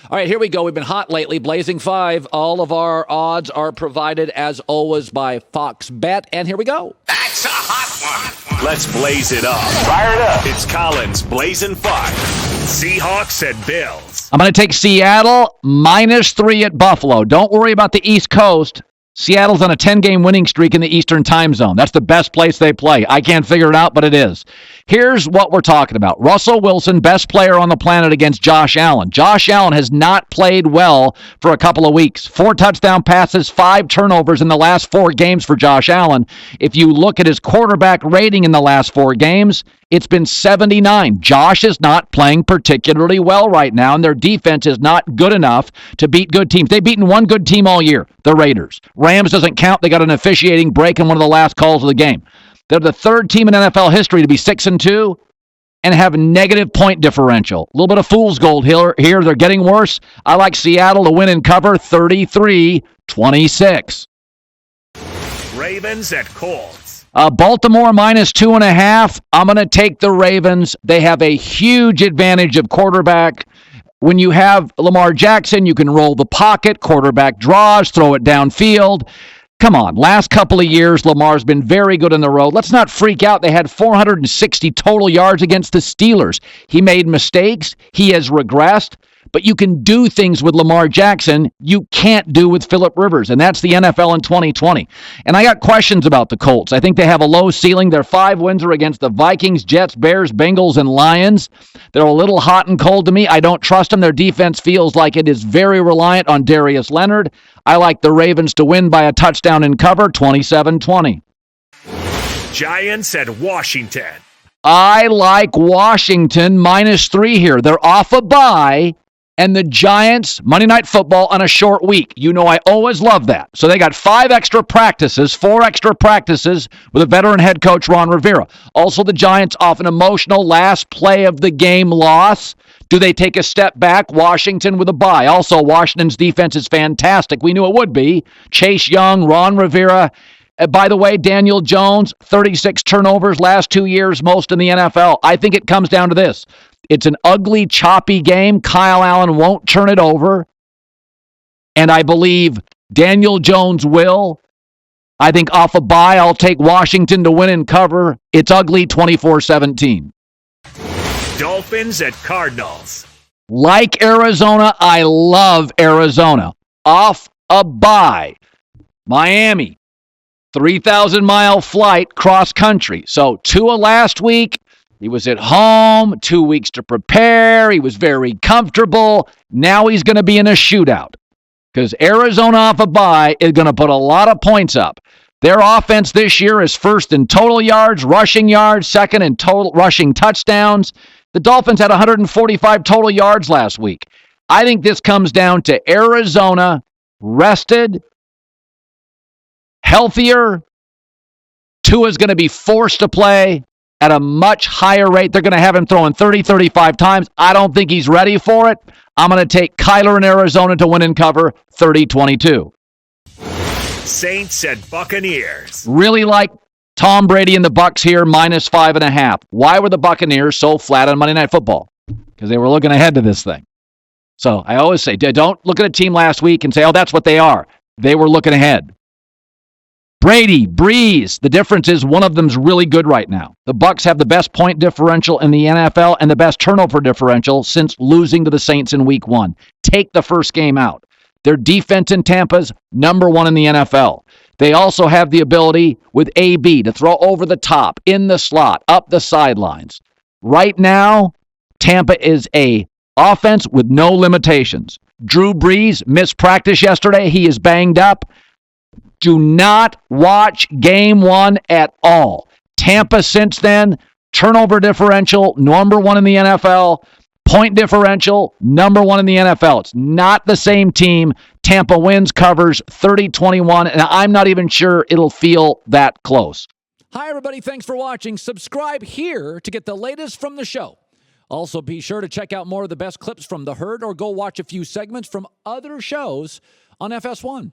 All right, here we go. We've been hot lately. Blazing 5. All of our odds are provided, as always, by Fox Bet. And here we go. That's a hot one. Let's blaze it up. Fire it up. It's Colin's Blazin' 5. Seahawks and Bills. I'm going to take Seattle -3 at Buffalo. Don't worry about the East Coast. Seattle's on a 10-game winning streak in the Eastern time zone. That's the best place they play. I can't figure it out, but it is. Here's what we're talking about. Russell Wilson, best player on the planet against Josh Allen. Josh Allen has not played well for a couple of weeks. 4 touchdown passes, 5 turnovers in the last 4 games for Josh Allen. If you look at his quarterback rating in the last 4 games, it's been 79. Josh is not playing particularly well right now, and their defense is not good enough to beat good teams. They've beaten one good team all year, the Raiders. Rams doesn't count. They got an officiating break in one of the last calls of the game. They're the 3rd team in NFL history to be 6-2 and have a negative point differential. A little bit of fool's gold here. They're getting worse. I like Seattle to win and cover 33-26. Ravens at Colts. Baltimore -2.5. I'm going to take the Ravens. They have a huge advantage of quarterback. When you have Lamar Jackson, you can roll the pocket, quarterback draws, throw it downfield. Come on, last couple of years, Lamar's been very good on the road. Let's not freak out. They had 460 total yards against the Steelers. He made mistakes. He has regressed. But you can do things with Lamar Jackson you can't do with Phillip Rivers, and that's the NFL in 2020. And I got questions about the Colts. I think they have a low ceiling. Their 5 wins are against the Vikings, Jets, Bears, Bengals, and Lions. They're a little hot and cold to me. I don't trust them. Their defense feels like it is very reliant on Darius Leonard. I like the Ravens to win by a touchdown and cover, 27-20. Giants at Washington. I like Washington -3 here. They're off a bye. And the Giants, Monday Night Football on a short week. You know I always love that. So they got 4 extra practices with a veteran head coach, Ron Rivera. Also, the Giants off an emotional last play of the game loss. Do they take a step back? Washington with a bye. Also, Washington's defense is fantastic. We knew it would be. Chase Young, Ron Rivera. By the way, Daniel Jones, 36 turnovers last 2 years, most in the NFL. I think it comes down to this. It's an ugly, choppy game. Kyle Allen won't turn it over. And I believe Daniel Jones will. I think off a bye, I'll take Washington to win and cover. It's ugly, 24-17. Dolphins at Cardinals. Like Arizona, I love Arizona. Off a bye. Miami, 3,000-mile flight cross country. So Tua last week, he was at home, 2 weeks to prepare. He was very comfortable. Now he's going to be in a shootout because Arizona off a bye is going to put a lot of points up. Their offense this year is first in total yards, rushing yards, second in total rushing touchdowns. The Dolphins had 145 total yards last week. I think this comes down to Arizona rested, healthier. Tua's going to be forced to play at a much higher rate. They're going to have him throwing 30, 35 times. I don't think he's ready for it. I'm going to take Kyler in Arizona to win and cover 30-22. Saints at Buccaneers. Really like Tom Brady and the Bucs here, -5.5. Why were the Buccaneers so flat on Monday Night Football? Because they were looking ahead to this thing. So I always say, don't look at a team last week and say, oh, that's what they are. They were looking ahead. Brady, Breeze, the difference is one of them's really good right now. The Bucs have the best point differential in the NFL and the best turnover differential since losing to the Saints in Week 1. Take the first game out. Their defense in Tampa's #1 in the NFL. They also have the ability with AB to throw over the top, in the slot, up the sidelines. Right now, Tampa is a offense with no limitations. Drew Brees missed practice yesterday. He is banged up. Do not watch game 1 at all. Tampa since then, turnover differential, #1 in the NFL. Point differential, #1 in the NFL. It's not the same team. Tampa wins, covers 30-21, and I'm not even sure it'll feel that close. Hi, everybody. Thanks for watching. Subscribe here to get the latest from the show. Also, be sure to check out more of the best clips from The Herd or go watch a few segments from other shows on FS1.